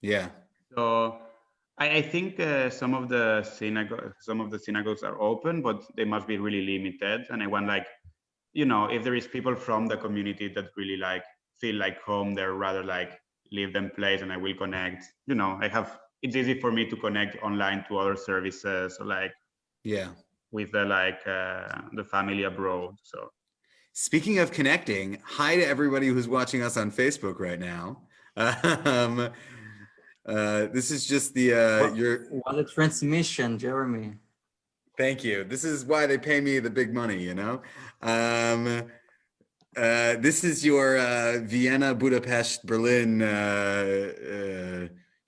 Yeah. So I think some of the synagogues are open, but they must be really limited. And I want like, you know, if there is people from the community that really like feel like home, they're rather like leave them place and I will connect. You know, it's easy for me to connect online to other services, or like Yeah. with the family abroad. So Speaking of connecting, hi to everybody who's watching us on Facebook right now. Um, this is just the your. What a transmission, Jeremy. Thank you. This is why they pay me the big money, you know. This is your Vienna, Budapest, Berlin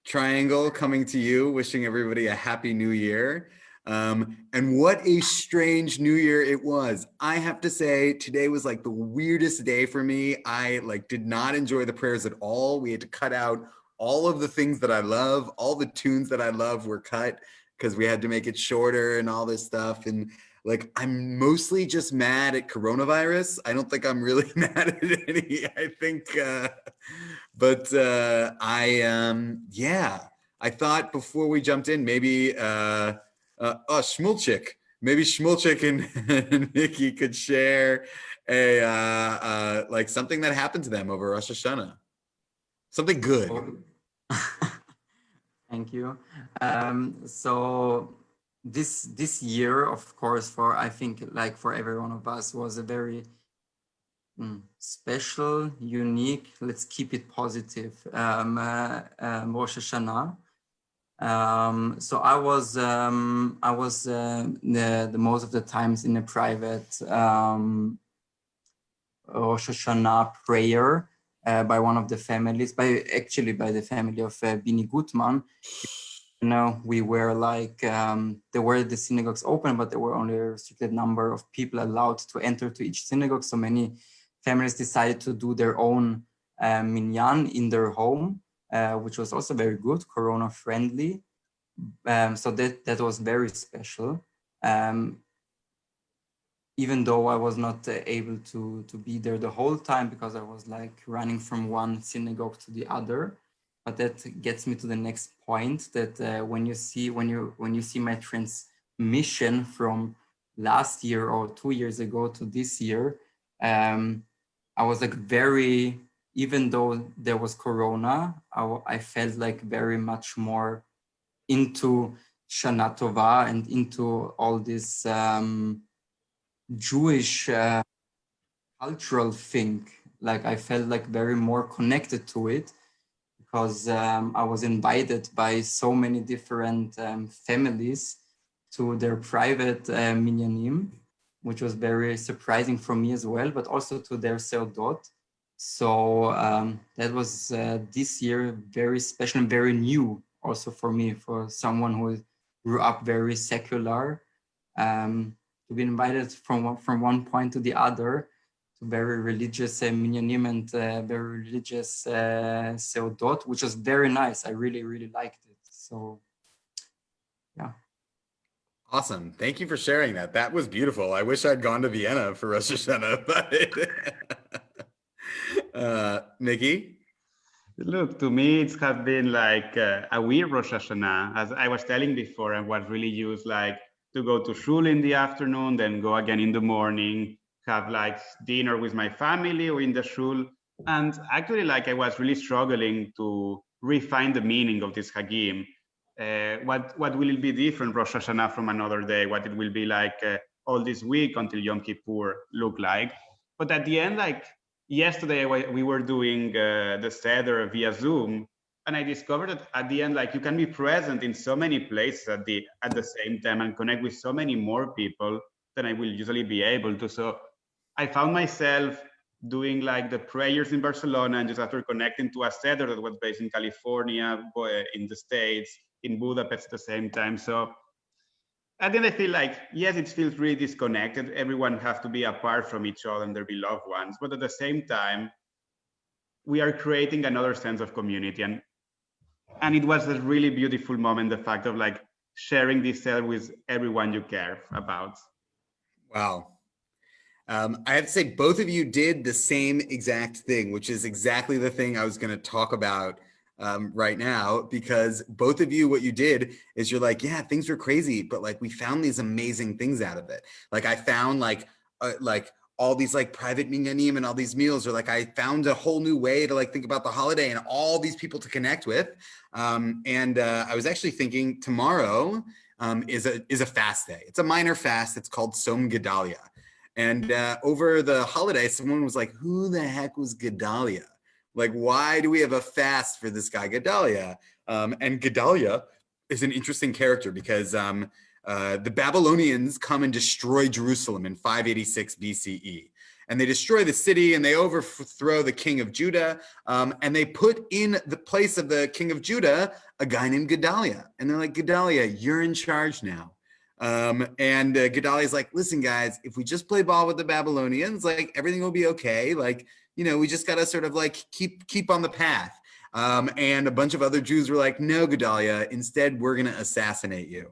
triangle coming to you, wishing everybody a happy new year. And what a strange new year it was. I have to say, today was like the weirdest day for me. I like did not enjoy the prayers at all. We had to cut out all of the things that I love. All the tunes that I love were cut because we had to make it shorter and all this stuff. And like, I'm mostly just mad at coronavirus. I don't think I'm really mad at any. I think, yeah, I thought before we jumped in, maybe, Shmulchik, maybe Shmulchik and Nikki could share like something that happened to them over Rosh Hashanah. Something good. Thank you. So this year, of course, for I think like for every one of us, was a very special, unique. Let's keep it positive. Rosh Hashanah. So I was the most of the times in a private Rosh Hashanah prayer by one of the families, by the family of Bini Gutman. You know, we were like, there were the synagogues open, but there were only a restricted number of people allowed to enter to each synagogue. So many families decided to do their own minyan in their home, which was also very good, Corona friendly. So that was very special. Even though I was not able to be there the whole time because I was like running from one synagogue to the other. But that gets me to the next point, that when you see my transmission from last year or 2 years ago to this year, I was like even though there was Corona, I felt like very much more into Shana Tova and into all this Jewish cultural thing. Like I felt like very more connected to it because I was invited by so many different families to their private minyanim, which was very surprising for me as well, but also to their seudot. So that was this year very special and very new also for me, for someone who grew up very secular. To be invited from one point to the other, to very religious minyanim and very religious seudot, which was very nice. I really, really liked it. So, yeah. Awesome. Thank you for sharing that. That was beautiful. I wish I'd gone to Vienna for Rosh Hashanah, but Nikki? look, to me, it's have been like a weird Rosh Hashanah. As I was telling before, I was really used like to go to shul in the afternoon, then go again in the morning, have like dinner with my family or in the shul. And actually, like I was really struggling to refine the meaning of this Hagim. What will it be different Rosh Hashanah from another day? What it will be like all this week until Yom Kippur look like? But at the end, like yesterday, we were doing the Seder via Zoom, and I discovered that at the end, like you can be present in so many places at the same time and connect with so many more people than I will usually be able to. So I found myself doing like the prayers in Barcelona, and just after connecting to a Seder that was based in California, in the States, in Budapest at the same time. So at the end, I feel like, yes, it feels really disconnected. Everyone has to be apart from each other and their beloved ones. But at the same time, we are creating another sense of community. And it was a really beautiful moment, the fact of like sharing this cell with everyone you care about. Wow. I have to say, both of you did the same exact thing, which is exactly the thing I was going to talk about right now, because both of you, what you did is you're like, yeah, things were crazy, but like we found these amazing things out of it. Like I found like all these like private minyanim and all these meals, or like I found a whole new way to like think about the holiday and all these people to connect with. I was actually thinking tomorrow is a fast day. It's a minor fast. It's called Som Gedalia. And over the holiday, someone was like, who the heck was Gedalia? Like, why do we have a fast for this guy, Gedalia? And Gedalia is an interesting character because the Babylonians come and destroy Jerusalem in 586 BCE. And they destroy the city and they overthrow the king of Judah. And they put in the place of the king of Judah a guy named Gedalia. And they're like, Gedalia, you're in charge now. Gedalia's like, listen, guys, if we just play ball with the Babylonians, like everything will be okay. Like, you know, we just got to sort of like keep on the path. And a bunch of other Jews were like, no, Gedalia, instead, we're going to assassinate you.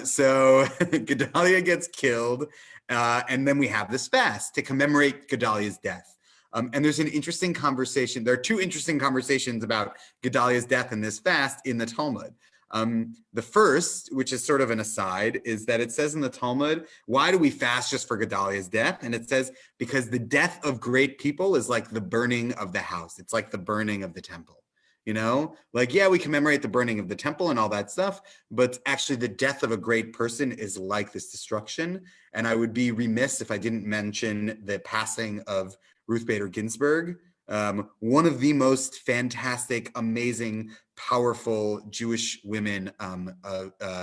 So Gedalia gets killed. And then we have this fast to commemorate Gedalia's death. And there's an interesting conversation. There are two interesting conversations about Gedalia's death in this fast in the Talmud. The first, which is sort of an aside, is that it says in the Talmud, why do we fast just for Gedalia's death? And it says, because the death of great people is like the burning of the house. It's like the burning of the temple. You know, like, yeah, we commemorate the burning of the temple and all that stuff, but actually the death of a great person is like this destruction. And I would be remiss if I didn't mention the passing of Ruth Bader Ginsburg, one of the most fantastic, amazing, powerful Jewish women,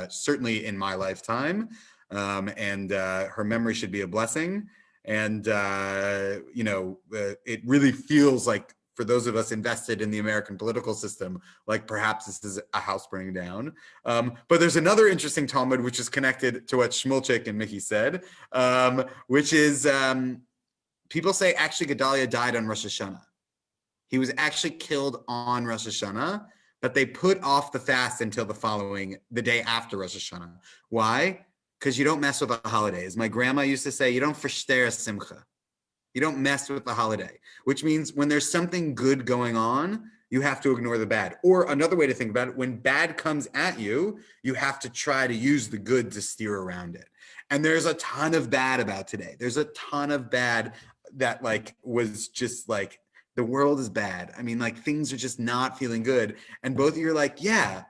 certainly in my lifetime. Her memory should be a blessing. And, you know, it really feels like, for those of us invested in the American political system, like perhaps this is a house burning down. But there's another interesting Talmud, which is connected to what Shmulchik and Mickey said, which is people say actually Gedalia died on Rosh Hashanah. He was actually killed on Rosh Hashanah, but they put off the fast until the day after Rosh Hashanah. Why? Because you don't mess with the holidays. My grandma used to say, you don't verster simcha. You don't mess with the holiday, which means when there's something good going on, you have to ignore the bad. Or another way to think about it, when bad comes at you, you have to try to use the good to steer around it. And there's a ton of bad about today. There's a ton of bad that like was just like, the world is bad. I mean, like things are just not feeling good. And both of you are like, yeah,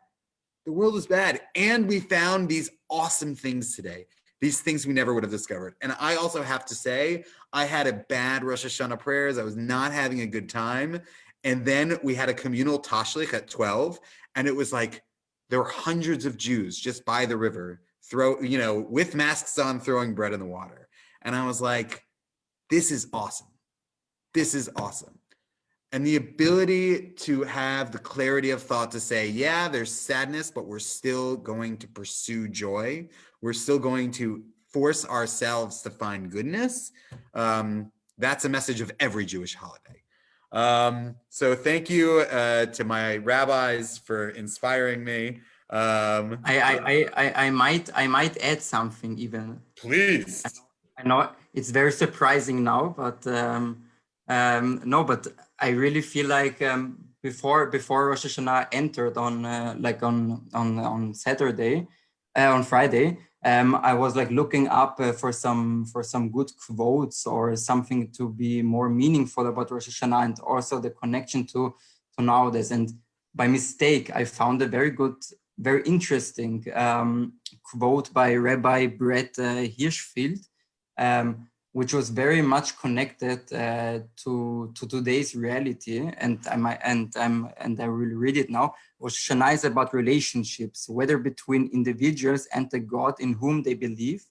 the world is bad. And we found these awesome things today. These things we never would have discovered. And I also have to say, I had a bad Rosh Hashanah prayers. I was not having a good time. And then we had a communal tashlich at 12. And it was like, there were hundreds of Jews just by the river, with masks on, throwing bread in the water. And I was like, this is awesome. This is awesome. And the ability to have the clarity of thought to say, yeah, there's sadness, but we're still going to pursue joy. We're still going to force ourselves to find goodness. That's a message of every Jewish holiday. So thank you to my rabbis for inspiring me. I might add something even. Please. I know it's very surprising now, but no, but I really feel like before Rosh Hashanah entered on Saturday, on Friday, I was like looking up for some good quotes or something to be more meaningful about Rosh Hashanah and also the connection to nowadays. And by mistake, I found a very good, very interesting quote by Rabbi Brett Hirschfield, which was very much connected to today's reality, and I will read it now. Rosh Hashanah is about relationships, whether between individuals and the God in whom they believe,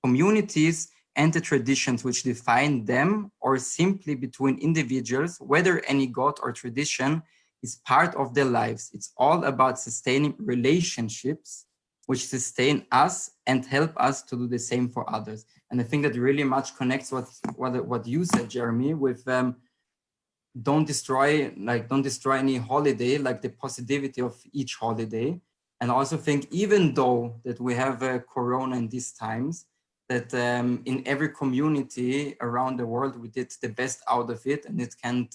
communities and the traditions which define them, or simply between individuals, whether any God or tradition is part of their lives. It's all about sustaining relationships which sustain us and help us to do the same for others. And I think that really much connects what you said, Jeremy, with don't destroy any holiday, like the positivity of each holiday. And I also think even though that we have Corona in these times, that in every community around the world, we did the best out of it, and it can't